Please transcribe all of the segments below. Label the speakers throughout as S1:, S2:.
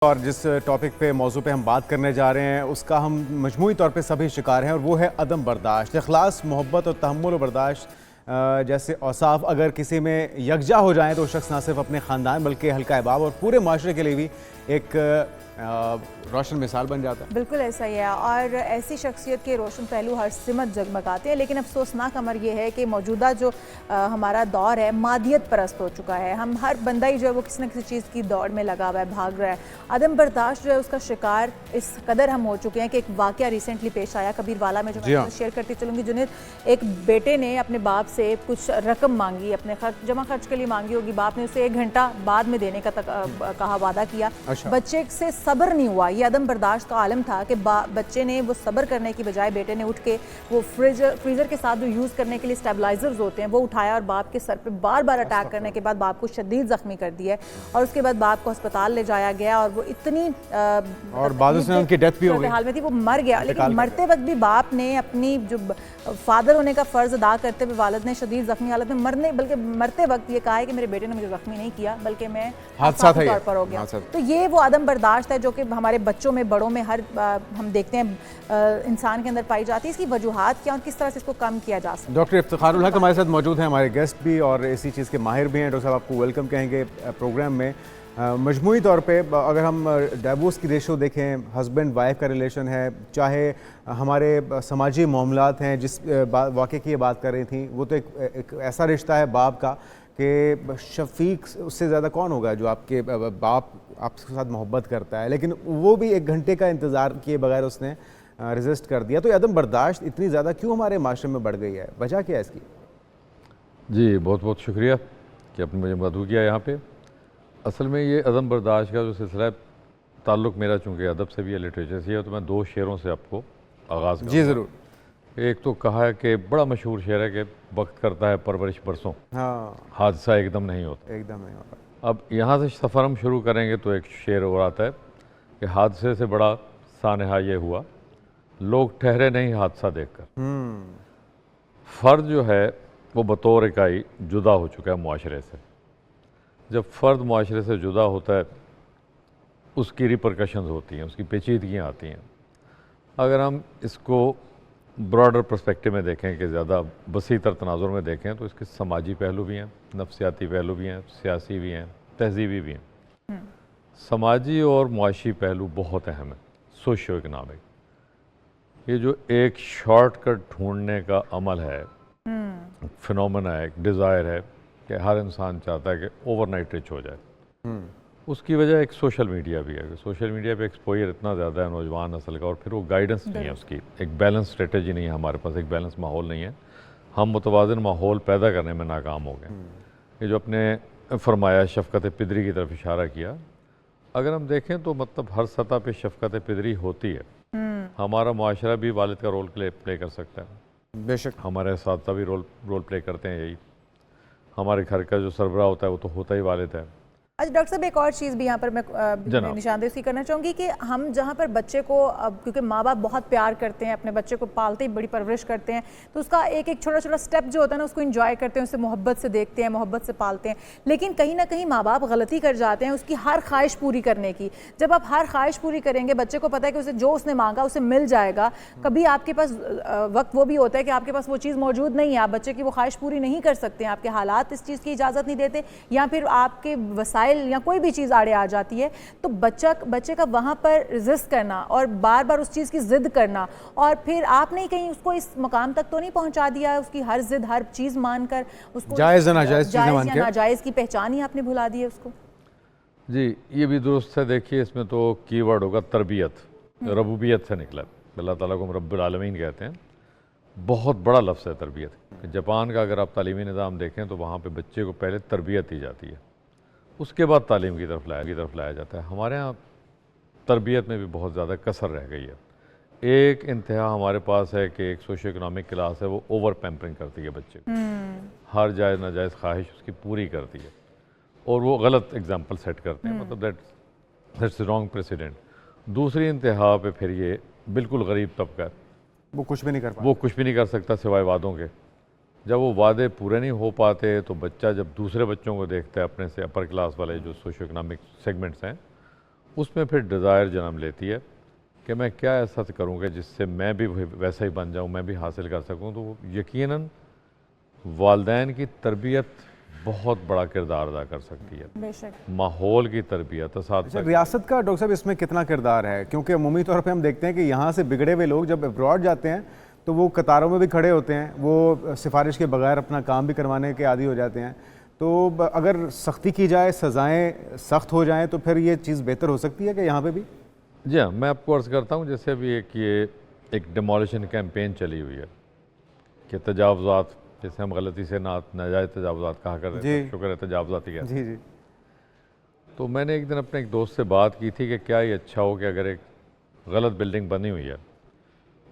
S1: اور جس ٹاپک پہ موضوع پہ ہم بات کرنے جا رہے ہیں اس کا ہم مجموعی طور پہ سبھی شکار ہیں، اور وہ ہے عدم برداشت۔ اخلاص، محبت اور تحمل و برداشت جیسے اوصاف اگر کسی میں یکجا ہو جائیں تو وہ شخص نہ صرف اپنے خاندان بلکہ حلقہ احباب اور پورے معاشرے کے لیے بھی ایک روشن مثال بن جاتا ہے۔
S2: بالکل ایسا ہی ہے، اور ایسی شخصیت کے روشن پہلو ہر سمت جگمگاتے ہیں، لیکن افسوسناک امر یہ ہے کہ موجودہ جو ہمارا دور ہے مادیت پرست ہو چکا ہے۔ ہم ہر بندہ ہی جو ہے وہ کسی نہ کسی چیز کی دوڑ میں لگا ہوا ہے، بھاگ رہا ہے۔ عدم برداشت جو ہے اس کا شکار اس قدر ہم ہو چکے ہیں کہ ایک واقعہ ریسنٹلی پیش آیا کبیر والا میں، جو میں شیئر کرتی چلوں گی۔ جنید، ایک بیٹے نے اپنے باپ سے کچھ رقم مانگی، اپنے جمع خرچ کے لیے مانگی ہوگی، باپ نے اسے 1 گھنٹہ بعد میں دینے کا کہا، وعدہ کیا۔ بچے سے صبر نہیں ہوا، یہ عدم برداشت کا عالم تھا کہ بچے نے وہ صبر کرنے کی بجائے بیٹے نے اٹھ کے وہ فریزر کے ساتھ جو یوز کرنے کے لیے اسٹیبلائزرز ہوتے ہیں وہ اٹھایا، اور باپ کے سر پہ بار بار اٹیک کرنے کے بعد باپ کو شدید زخمی کر دیا ہے، اور اس کے بعد باپ کو ہسپتال لے جایا گیا، اور وہ اتنی
S1: اور بعد میں ان کی ڈیتھ بھی ہو گئی،
S2: حال میں تھی، وہ مر گیا۔ لیکن مرتے وقت بھی باپ نے اپنی جو فادر ہونے کا فرض ادا کرتے ہوئے والد نے شدید زخمی حالت میں بلکہ مرتے وقت یہ کہا ہے کہ میرے بیٹے نے مجھے زخمی نہیں کیا بلکہ میں حادثاتی طور پر ہو گیا۔ تو یہ وہ عدم برداشت ہے جو کہ ہمارے بچوں میں، بڑوں میں، ہر ہم دیکھتے ہیں انسان کے اندر پائی جاتی ہے۔ اس کی وجوہات کیا اور کس طرح سے اس کو کم کیا جا سکتا ہے؟
S1: ڈاکٹر افتخار الحق ہمارے ساتھ موجود ہیں، ہمارے گیسٹ بھی اور اسی چیز کے ماہر بھی ہیں۔ ڈاکٹر صاحب آپ کو ویلکم کہیں گے پروگرام میں۔ مجموعی طور پہ اگر ہم ڈائیورس کی ریشو دیکھیں، ہسبینڈ وائف کا ریلیشن ہے، چاہے ہمارے سماجی معاملات ہیں، جس واقعے کی یہ بات کر رہی تھیں، وہ تو ایک ایسا رشتہ ہے باپ کا کہ شفیق اس سے زیادہ کون ہوگا جو آپ کے باپ آپ کے ساتھ محبت کرتا ہے، لیکن وہ بھی 1 گھنٹے کا انتظار کیے بغیر اس نے ریزسٹ کر دیا۔ تو یہ عدم برداشت اتنی زیادہ کیوں ہمارے معاشرے میں بڑھ گئی ہے؟ وجہ کیا ہے اس کی؟ جی
S3: بہت بہت شکریہ کہ آپ نے مجھے مدعو کیا یہاں پہ۔ اصل میں یہ عدم برداشت کا جو سلسلہ ہے، تعلق میرا چونکہ ادب سے بھی ہے، لٹریچر سے ہے، تو میں 2 شعروں سے آپ کو آغاز کروں گا۔
S1: جی ضرور۔
S3: ایک تو کہا ہے کہ بڑا مشہور شعر ہے کہ وقت کرتا ہے پرورش برسوں، حادثہ ایک دم نہیں ہوتا۔
S1: ایک دم نہیں ہوتا۔
S3: اب یہاں سے سفر ہم شروع کریں گے تو ایک شعر اور آتا ہے کہ حادثے سے بڑا سانحہ یہ ہوا، لوگ ٹھہرے نہیں حادثہ دیکھ کر۔ فرد جو ہے وہ بطور اکائی جدا ہو چکا ہے معاشرے سے۔ جب فرد معاشرے سے جدا ہوتا ہے اس کی ریپرکشنز ہوتی ہیں، اس کی پیچیدگیاں آتی ہیں۔ اگر ہم اس کو براڈر پرسپیکٹو میں دیکھیں کہ زیادہ وسیع تر تناظر میں دیکھیں تو اس کے سماجی پہلو بھی ہیں، نفسیاتی پہلو بھی ہیں، سیاسی بھی ہیں، تہذیبی بھی ہیں۔ سماجی اور معاشی پہلو بہت اہم ہے، سوشیو اکنامک۔ یہ جو ایک شارٹ کٹ ڈھونڈنے کا عمل ہے، فنومنا ہے، ایک ڈیزائر ہے کہ ہر انسان چاہتا ہے کہ اوور نائٹ رچ ہو جائے۔ اس کی وجہ ایک سوشل میڈیا بھی ہے کہ سوشل میڈیا پہ ایکسپوئر اتنا زیادہ ہے نوجوان نسل کا، اور پھر وہ گائیڈنس نہیں ہے، اس کی ایک بیلنس اسٹریٹجی نہیں ہے، ہمارے پاس ایک بیلنس ماحول نہیں ہے۔ ہم متوازن ماحول پیدا کرنے میں ناکام ہو گئے۔ یہ جو اپنے فرمایا شفقت پدری کی طرف اشارہ کیا، اگر ہم دیکھیں تو مطلب ہر سطح پہ شفقت پدری ہوتی ہے۔ ہمارا معاشرہ بھی والد کا رول پلے کر سکتا ہے،
S1: بے شک۔
S3: ہمارے اساتذہ بھی رول پلے کرتے ہیں یہی۔ ہمارے گھر کا جو سربراہ ہوتا ہے وہ تو ہوتا ہی والد ہے۔
S2: اچھا ڈاکٹر صاحب، ایک اور چیز بھی یہاں پر میں نشاندہی اس کی کرنا چاہوں گی کہ ہم جہاں پر بچے کو، کیونکہ ماں باپ بہت پیار کرتے ہیں، اپنے بچے کو پالتے ہی بڑی پرورش کرتے ہیں، تو اس کا ایک چھوٹا چھوٹا سٹیپ جو ہوتا ہے نا اس کو انجوائے کرتے ہیں، اسے محبت سے دیکھتے ہیں، محبت سے پالتے ہیں، لیکن کہیں نہ کہیں ماں باپ غلطی کر جاتے ہیں اس کی ہر خواہش پوری کرنے کی۔ جب آپ ہر خواہش پوری کریں گے، بچے کو پتہ ہے کہ اسے جو اس نے مانگا اسے مل جائے گا، کبھی آپ کے پاس وقت وہ بھی ہوتا ہے کہ آپ کے پاس وہ چیز موجود نہیں ہے، آپ بچے کی وہ خواہش پوری نہیں کر سکتے ہیں، آپ کے حالات اس چیز کی اجازت نہیں دیتے، یا پھر آپ کے وسائل یا کوئی بھی چیز آڑے آ جاتی ہے، تو بچے کا وہاں پر ریزسٹ کرنا اور بار بار اس چیز کی ضد کرنا، اور پھر آپ نے کہیں اس کو اس مقام تک تو نہیں پہنچا دیا اس کی ہر ضد، ہر چیز مان کر اس کو
S1: جائز یا ناجائز چیزیں مان کے،
S2: ناجائز کی پہچان ہی آپ نے بھلا دی ہے اس کو؟
S3: جی یہ بھی درست ہے۔ دیکھیے اس میں تو کی ورڈ ہوگا تربیت، ربوبیت سے نکلا ہے، اللہ تعالیٰ کو ہم رب العالمین کہتے ہیں، بہت بڑا لفظ ہے تربیت۔ جاپان کا اگر آپ تعلیمی نظام دیکھیں تو وہاں پہ بچے کو پہلے تربیت دی جاتی ہے، اس کے بعد تعلیم کی طرف لایا جاتا ہے۔ ہمارے ہاں تربیت میں بھی بہت زیادہ کثر رہ گئی ہے۔ ایک انتہا ہمارے پاس ہے کہ ایک سوشو اکنامک کلاس ہے، وہ اوور پیمپرنگ کرتی ہے بچے کو، ہر جائز ناجائز خواہش اس کی پوری کرتی ہے، اور وہ غلط اگزامپل سیٹ کرتے ہیں، مطلب دیٹس رانگ پریسیڈنٹ۔ دوسری انتہا پہ پھر یہ بالکل غریب طبقہ ہے،
S1: وہ کچھ بھی نہیں کر
S3: سکتا سوائے وعدوں کے۔ جب وہ وعدے پورے نہیں ہو پاتے تو بچہ جب دوسرے بچوں کو دیکھتا ہے اپنے سے اپر کلاس والے جو سوشو اکنامک سیگمنٹس ہیں، اس میں پھر ڈیزائر جنم لیتی ہے کہ میں کیا ایسا کروں کہ جس سے میں بھی ویسا ہی بن جاؤں, میں بھی حاصل کر سکوں. تو یقیناً والدین کی تربیت بہت بڑا کردار ادا کر سکتی ہے,
S2: بے شک.
S3: ماحول کی تربیت, اساتذہ.
S1: ریاست کا ڈاکٹر صاحب اس میں کتنا کردار ہے؟ کیونکہ عمومی طور پہ ہم دیکھتے ہیں کہ یہاں سے بگڑے ہوئے لوگ جب ابراڈ جاتے ہیں تو وہ قطاروں میں بھی کھڑے ہوتے ہیں, وہ سفارش کے بغیر اپنا کام بھی کروانے کے عادی ہو جاتے ہیں. تو اگر سختی کی جائے, سزائیں سخت ہو جائیں, تو پھر یہ چیز بہتر ہو سکتی ہے کہ یہاں پہ بھی؟
S3: جی ہاں, میں آپ کو عرض کرتا ہوں, جیسے ابھی ایک ڈیمولیشن کیمپین چلی ہوئی ہے کہ تجاوزات, جیسے ہم غلطی سے ناجائز تجاوزات کہا کرتے ہیں, شکر ہے تجاوزات ہی کہتے ہیں.
S1: جی.
S3: تو میں نے ایک دن اپنے ایک دوست سے بات کی تھی کہ کیا یہ اچھا ہو کہ اگر ایک غلط بلڈنگ بنی ہوئی ہے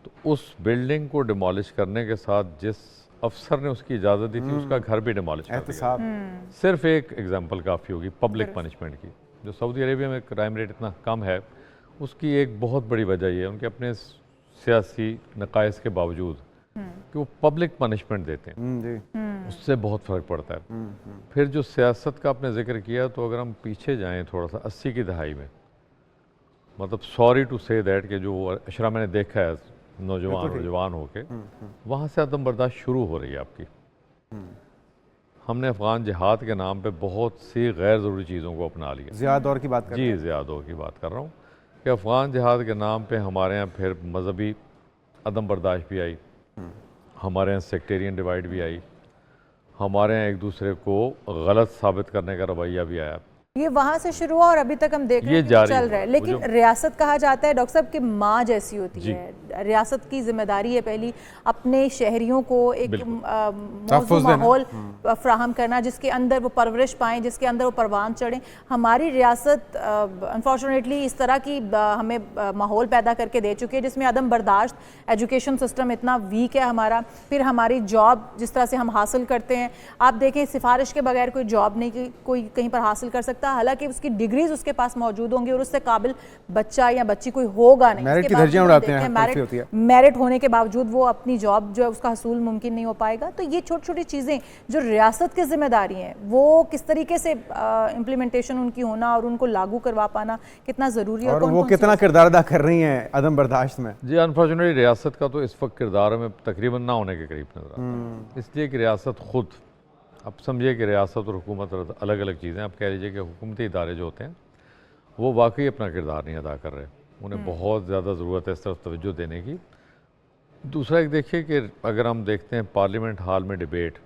S3: تو اس بلڈنگ کو ڈیمالش کرنے کے ساتھ جس افسر نے اس کی اجازت دی تھی اس کا گھر بھی ڈیمالش کر دیا. صرف ایک ایگزامپل کافی ہوگی پبلک پنشمنٹ کی. جو سعودی عربیہ میں کرائم ریٹ اتنا کم ہے, اس کی ایک بہت بڑی وجہ یہ ہے ان کے اپنے سیاسی نقائص کے باوجود کہ وہ پبلک پنشمنٹ دیتے ہیں, اس سے بہت فرق پڑتا ہے. پھر جو سیاست کا آپ نے ذکر کیا, تو اگر ہم پیچھے جائیں تھوڑا سا 80 کی دہائی میں, مطلب سوری ٹو سے دیٹ کہ جو اشرا میں نے دیکھا ہے نوجوان جوان ہو کے, وہاں سے عدم برداشت شروع ہو رہی ہے آپ کی. ہم نے افغان جہاد کے نام پہ بہت سی غیر ضروری چیزوں کو اپنا لیا.
S1: زیادہ دور کی بات کر رہے ہیں؟
S3: جی زیادہ دور کی بات کر رہا ہوں کہ افغان جہاد کے نام پہ ہمارے یہاں پھر مذہبی عدم برداشت بھی آئی, ہمارے یہاں سیکٹیرین ڈیوائیڈ بھی آئی, ہمارے یہاں ایک دوسرے کو غلط ثابت کرنے کا رویہ بھی آیا.
S2: یہ وہاں سے شروع ہوا اور ابھی تک ہم دیکھ رہے ہیں کہ چل رہا ہے. لیکن ریاست کہا جاتا ہے ڈاکٹر صاحب کہ ماں جیسی ہوتی ہے. ریاست کی ذمہ داری ہے پہلی اپنے شہریوں کو ایک موزوں ماحول فراہم کرنا جس کے اندر وہ پرورش پائیں, جس کے اندر وہ پروان چڑھیں. ہماری ریاست انفارچونیٹلی اس طرح کی ہمیں ماحول پیدا کر کے دے چکی ہے جس میں عدم برداشت, ایجوکیشن سسٹم اتنا ویک ہے ہمارا, پھر ہماری جاب جس طرح سے ہم حاصل کرتے ہیں, آپ دیکھیں سفارش کے بغیر کوئی جاب نہیں کوئی کہیں پر حاصل کر سکتا, حالانکہ اس کی ڈگریز اس کے پاس موجود ہوں گی اور اس سے قابل بچہ یا بچی کوئی ہوگا نہیں.
S1: میرٹ کی درجیاں اڑاتے ہیں,
S2: میرٹ ہونے کے باوجود وہ اپنی جاب جو ہے اس کا حصول ممکن نہیں ہو پائے گا. تو یہ چھوٹی چھوٹی چیزیں جو ریاست کی ذمہ داری ہیں وہ کس طریقے سے امپلیمنٹیشن ان کی ہونا اور ان کو لاگو کروا پانا کتنا ضروری ہے,
S1: اور وہ کتنا کردار ادا کر رہی ہیں عدم برداشت میں.
S3: جی انفارچونیٹلی ریاست کا تو اس وقت کردار ہمیں تقریباً نہ ہونے کے قریب نظر آتا ہے, اس لیے کہ ریاست خود, اب سمجھیے کہ ریاست اور حکومت الگ الگ چیزیں. آپ کہہ لیجیے کہ حکومتی ادارے جو ہوتے ہیں وہ واقعی اپنا کردار نہیں ادا کر رہے, انہیں بہت زیادہ ضرورت ہے اس طرف توجہ دینے کی. دوسرا ایک دیکھیے کہ اگر ہم دیکھتے ہیں پارلیمنٹ ہال میں ڈیبیٹ,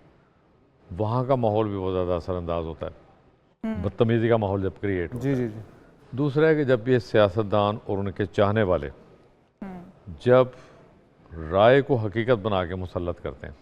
S3: وہاں کا ماحول بھی بہت زیادہ اثر انداز ہوتا ہے, بدتمیزی کا ماحول جب کریٹ ہوتا ہے. دوسرا ہے کہ جب یہ سیاستدان اور ان کے چاہنے والے جب رائے کو حقیقت بنا کے مسلط کرتے ہیں,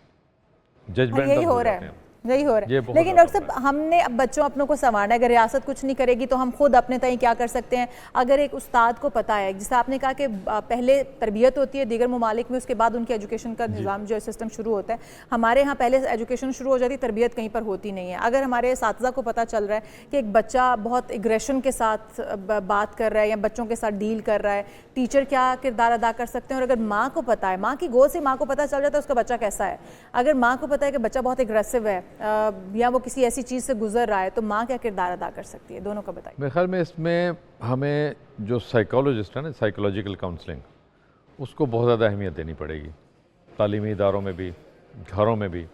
S3: ججمنٹ ہو رہا ہے.
S2: یہی ہو رہا ہے. لیکن ڈاکٹر صاحب ہم نے اب بچوں اپنوں کو سنوارنا ہے. اگر ریاست کچھ نہیں کرے گی تو ہم خود اپنے تئیں کیا کر سکتے ہیں؟ اگر ایک استاد کو پتہ ہے, جسے آپ نے کہا کہ پہلے تربیت ہوتی ہے دیگر ممالک میں, اس کے بعد ان کی ایجوکیشن کا نظام جو سسٹم شروع ہوتا ہے. ہمارے ہاں پہلے ایجوکیشن شروع ہو جاتی, تربیت کہیں پر ہوتی نہیں ہے. اگر ہمارے اساتذہ کو پتہ چل رہا ہے کہ ایک بچہ بہت ایگریشن کے ساتھ بات کر رہا ہے یا بچوں کے ساتھ ڈیل کر رہا ہے, ٹیچر کیا کردار ادا کر سکتے ہیں؟ اور اگر ماں کو پتہ ہے, ماں کی گود سے ماں کو پتہ چل جاتا ہے اس کا بچہ کیسا ہے. اگر ماں کو پتہ ہے کہ بچہ بہت ایگریسو ہے یا وہ کسی ایسی چیز سے گزر رہا ہے, تو ماں کیا کردار ادا کر سکتی ہے؟ دونوں کا بتائیے.
S3: میرے خیال میں اس میں ہمیں جو سائیکالوجسٹ ہے نا, سائیکولوجیکل کاؤنسلنگ, اس کو بہت زیادہ اہمیت دینی پڑے گی, تعلیمی اداروں میں بھی, گھروں میں بھی.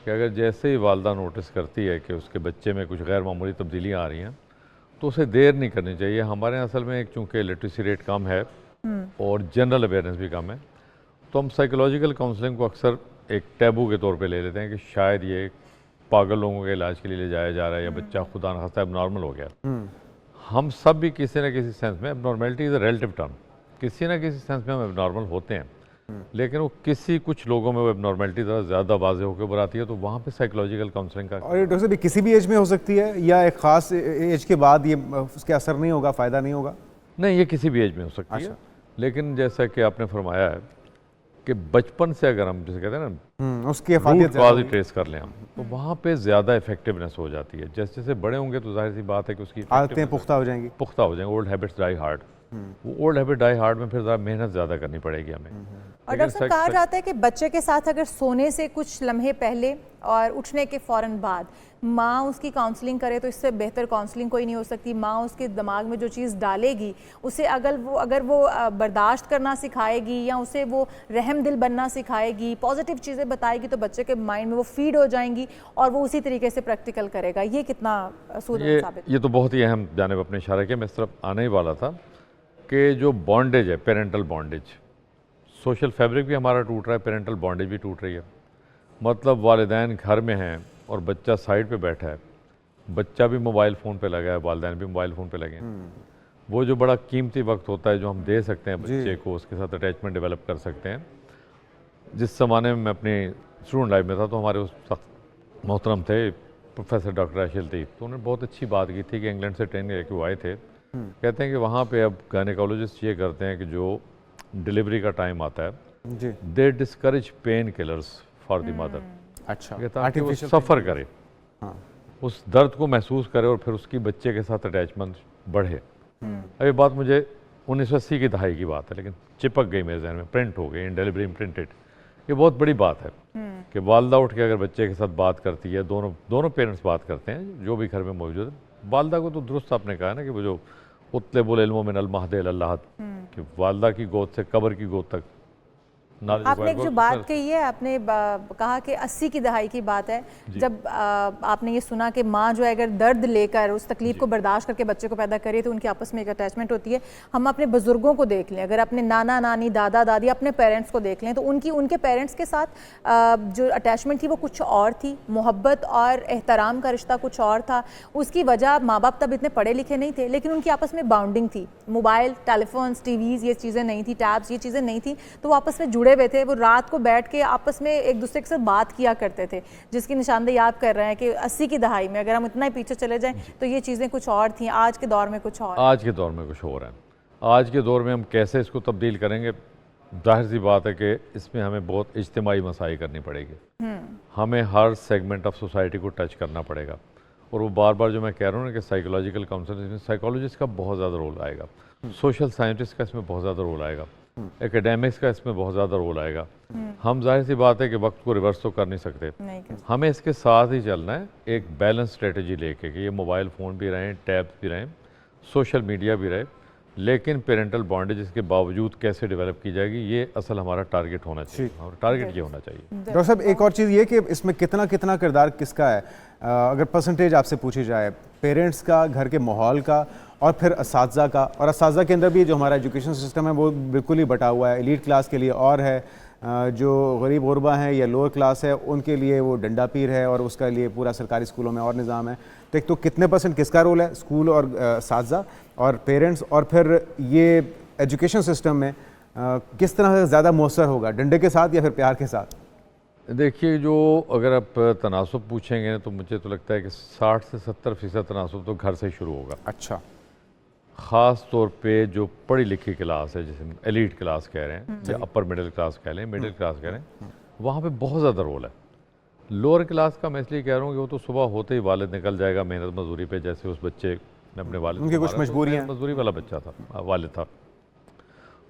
S3: کہ اگر جیسے ہی والدہ نوٹس کرتی ہے کہ اس کے بچے میں کچھ غیر معمولی تبدیلیاں آ رہی ہیں تو اسے دیر نہیں کرنی چاہیے. ہمارے یہاں اصل میں ایک چونکہ لٹریسی ریٹ کم ہے اور جنرل اویئرنیس بھی کم ہے, تو ہم سائیکولوجیکل کاؤنسلنگ کو اکثر ایک ٹیبو کے طور پہ لے لیتے ہیں کہ شاید یہ پاگل لوگوں کے علاج کے لیے لے جایا جا رہا ہے یا بچہ خدا نخواستہ اب نارمل ہو گیا. ہم سب بھی کسی نہ کسی سینس میں, اب normality is a relative term, کسی نہ کسی سینس میں ہم اب نارمل ہوتے ہیں, لیکن وہ کچھ لوگوں میں وہ اب نارملٹی زیادہ واضح ہو کے ابھر آتی ہے, تو وہاں پہ سائیکولوجیکل کاؤنسلنگ کا.
S1: اور یہ ڈاکٹر صاحب کسی بھی ایج میں ہو سکتی ہے یا ایک خاص ایج کے بعد یہ اس کے اثر نہیں ہوگا, فائدہ نہیں ہوگا؟
S3: نہیں, یہ کسی بھی ایج میں ہو سکتی ہے, لیکن جیسا کہ آپ نے فرمایا ہے کہ بچپن سے اگر ہم جیسے کہتے ہیں نا
S1: اس کی افادیت
S3: روٹ کاز ٹریس کر لیں ہم تو وہاں پہ زیادہ افیکٹونیس ہو جاتی ہے. جیسے جیسے بڑے ہوں گے تو ظاہر سی بات ہے کہ اس کی
S1: عادتیں پختہ ہو جائیں گی.
S3: پختہ ہو جائیں گے. اولڈ ہیبٹس ڈائی ہارڈ. وہ اولڈ ہیبٹ ڈائی ہارڈ میں پھر ذرا محنت زیادہ کرنی پڑے گی ہمیں.
S2: اور ڈاکٹر صاحب کہا جاتا ہے کہ بچے کے ساتھ اگر سونے سے کچھ لمحے پہلے اور اٹھنے کے فوراً بعد ماں اس کی کاؤنسلنگ کرے تو اس سے بہتر کاؤنسلنگ کوئی نہیں ہو سکتی. ماں اس کے دماغ میں جو چیز ڈالے گی اسے اگر وہ برداشت کرنا سکھائے گی یا اسے وہ رحم دل بننا سکھائے گی, پازیٹیو چیزیں بتائے گی, تو بچے کے مائنڈ میں وہ فیڈ ہو جائیں گی اور وہ اسی طریقے سے پریکٹیکل کرے گا. یہ کتنا سودمند ثابت؟
S3: یہ تو بہت ہی اہم جانب اپنے اشارہ کیا. میں اس طرف آنے ہی والا تھا کہ جو بانڈیج ہے, پیرنٹل بانڈیج, سوشل فیبرک بھی ہمارا ٹوٹ رہا ہے, پیرنٹل بانڈیج بھی ٹوٹ رہی ہے. مطلب والدین گھر میں ہیں اور بچہ سائڈ پہ بیٹھا ہے, بچہ بھی موبائل فون پہ لگا ہے, والدین بھی موبائل فون پہ لگے ہیں. وہ جو بڑا قیمتی وقت ہوتا ہے جو ہم دے سکتے ہیں بچے کو, اس کے ساتھ اٹیچمنٹ ڈیولپ کر سکتے ہیں. جس زمانے میں اپنی اسٹوڈنٹ لائف میں تھا تو ہمارے اس وقت محترم تھے پروفیسر ڈاکٹر اشل تھی, تو انہوں نے بہت اچھی بات کی تھی کہ انگلینڈ سے ٹریننگ لے کے وہ آئے تھے. کہتے ہیں کہ وہاں پہ اب گائنیکالوجسٹ یہ کرتے ہیں کہ جو ڈلیوری کا ٹائم آتا ہے they discourage pain killers for the mother.
S1: اچھا,
S3: تاکہ وہ سفر کرے, اس درد کو محسوس کرے اور پھر اس کی بچے کے ساتھ اٹیچمنٹ بڑھے. اب یہ بات مجھے 1980 کی دہائی کی بات ہے لیکن چپک گئی میرے ذہن میں, پرنٹ ہو گئی, انڈیلیبلی امپرنٹڈ. یہ بہت بڑی بات ہے کہ والدہ اٹھ کے اگر بچے کے ساتھ بات کرتی ہے, دونوں پیرنٹس بات کرتے ہیں جو بھی گھر میں موجود ہے. والدہ کو تو درست آپ نے کہا نا کہ وہ جو اطلب العلم من المہد الی اللحد, کہ والدہ کی گود سے قبر کی گود تک.
S2: آپ نے ایک جو بات کہی ہے, آپ نے کہا کہ 80 کی دہائی کی بات ہے جب آپ نے یہ سنا کہ ماں جو ہے اگر درد لے کر اس تکلیف کو برداشت کر کے بچے کو پیدا کرے تو ان کی آپس میں ایک اٹیچمنٹ ہوتی ہے. ہم اپنے بزرگوں کو دیکھ لیں, اگر اپنے نانا نانی دادا دادی اپنے پیرنٹس کو دیکھ لیں تو ان کے پیرنٹس کے ساتھ جو اٹیچمنٹ تھی وہ کچھ اور تھی, محبت اور احترام کا رشتہ کچھ اور تھا. اس کی وجہ ماں باپ تب اتنے پڑھے لکھے نہیں تھے لیکن ان کی آپس میں باؤنڈنگ تھی. موبائل, ٹیلی فونس, ٹی ویز یہ چیزیں نہیں تھی, ٹیبس یہ چیزیں نہیں تھیں, تو وہ آپس میں جڑے ہوئے تھے. وہ رات کو بیٹھ کے آپس میں ایک دوسرے کے ساتھ بات کیا کرتے تھے, جس کی نشاندہی آپ کر رہے ہیں کہ 80 کی دہائی میں اگر ہم اتنا ہی پیچھے چلے جائیں تو یہ چیزیں کچھ اور تھیں. آج کے دور میں کچھ اور,
S3: آج کے دور میں کچھ اور ہے. آج کے دور میں ہم کیسے اس کو تبدیل کریں گے, ظاہر سی بات ہے کہ اس میں ہمیں بہت اجتماعی مساعی کرنی پڑے گی. ہمیں ہر سیگمنٹ آف سوسائٹی کو ٹچ کرنا پڑے گا. اور وہ بار بار جو میں کہہ رہا ہوں نا کہ سائیکولوجیکل کاؤنسلنگ میں سائیکولوجسٹ کا بہت زیادہ رول آئے گا, سوشل سائنٹسٹ کا اس میں بہت زیادہ رول آئے گا, ایکیڈیمکس کا اس میں بہت زیادہ رول آئے گا. ہم ظاہر سی بات ہے کہ وقت کو ریورس تو کر نہیں سکتے, ہمیں اس کے ساتھ ہی چلنا ہے ایک بیلنس اسٹریٹجی لے کے کہ یہ موبائل فون بھی رہیں, ٹیبس بھی رہیں, سوشل میڈیا بھی رہے, لیکن پیرنٹل بانڈیج اس کے باوجود کیسے ڈیولپ کی جائے گی, یہ اصل ہمارا ٹارگٹ ہونا چاہیے. اور ٹارگٹ یہ ہونا چاہیے.
S1: ڈاکٹر صاحب ایک اور چیز یہ کہ اس میں کتنا کردار کس کا ہے, اگر پرسنٹیج آپ سے پوچھی جائے, پیرنٹس کا, گھر کے ماحول کا, اور پھر اساتذہ کا. اور اساتذہ کے اندر بھی جو ہمارا ایجوکیشن سسٹم ہے وہ بالکل ہی بٹا ہوا ہے. ایلیٹ کلاس کے لیے اور ہے, جو غریب غربا ہیں یا لوور کلاس ہے ان کے لیے وہ ڈنڈا پیر ہے, اور اس کے لیے پورا سرکاری اسکولوں میں اور نظام ہے. تو ایک تو کتنے پرسنٹ کس کا رول ہے, اسکول اور اساتذہ اور پیرنٹس, اور پھر یہ ایجوکیشن سسٹم میں کس طرح سے زیادہ مؤثر ہوگا, ڈنڈے کے ساتھ یا پھر پیار کے ساتھ؟
S3: دیکھیے, جو اگر آپ تناسب پوچھیں گے تو مجھے تو لگتا ہے کہ 60 سے 70% تناسب تو گھر سے ہی شروع ہوگا.
S1: اچھا,
S3: خاص طور پہ جو پڑھی لکھی کلاس ہے, جسے ایلیٹ کلاس کہہ رہے ہیں یا اپر مڈل کلاس کہہ لیں, مڈل کلاس کہہ رہے ہیں, وہاں پہ بہت زیادہ رول ہے. لوور کلاس کا میں اس لیے کہہ رہا ہوں کہ وہ تو صبح ہوتے ہی والد نکل جائے گا محنت مزدوری پہ, جیسے اس بچے نے اپنے والد,
S1: ان کی کچھ مجبوریاں,
S3: مزدوری والا بچہ تھا, والد تھا.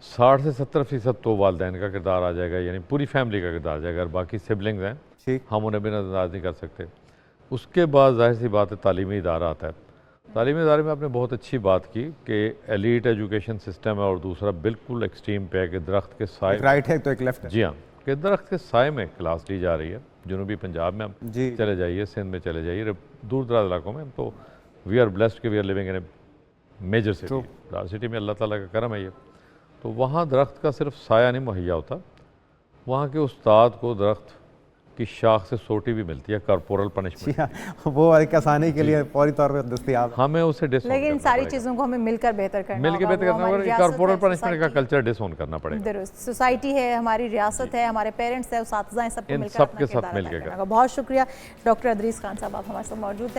S3: 60 سے 70% تو والدین کا کردار آ جائے گا, یعنی پوری فیملی کا کردار آ جائے گا. اور باقی سبلنگز ہیں, ہم انہیں بھی نظر انداز نہیں کر سکتے. اس کے بعد ظاہر سی بات ہے تعلیمی ادارہ آتا ہے. تعلیمی ادارے میں آپ نے بہت اچھی بات کی کہ ایلیٹ ایجوکیشن سسٹم ہے, اور دوسرا بالکل ایکسٹریم پہ ہے کہ درخت کے سائے,
S1: رائٹ ہے تو ایک لیفٹ ہے.
S3: جی ہاں, کہ درخت کے سائے میں کلاس لی جا رہی ہے. جنوبی پنجاب میں ہم چلے جائیے, سندھ میں چلے جائیے, دور دراز علاقوں میں, تو وی آر بلیسڈ کہ we are living in a major city. Large city میں اللہ تعالیٰ کا کرم ہے یہ. تو وہاں درخت کا صرف سایہ نہیں مہیا ہوتا, وہاں کے استاد کو درخت کی شاخ سے سوٹی بھی ملتی ہے, کارپورل پنشمنٹ.
S1: وہ ایک آسانی کے لیے فوری طور پہ دستیاب.
S3: ہمیں اسے ڈس,
S2: لیکن ان ساری چیزوں کو ہمیں مل کر بہتر کرنا
S3: ہوگا. کارپورل پنشمنٹ کا کلچر ڈس آن کرنا پڑے گا.
S2: درست, سوسائٹی ہے, ہماری ریاست ہے, ہمارے پیرنٹس ہیں, اساتذہ ہیں, سب کو مل کر
S3: سب کے ساتھ مل کے.
S2: بہت شکریہ ڈاکٹر ادریس خان صاحب, آپ ہمارے ساتھ موجود ہیں.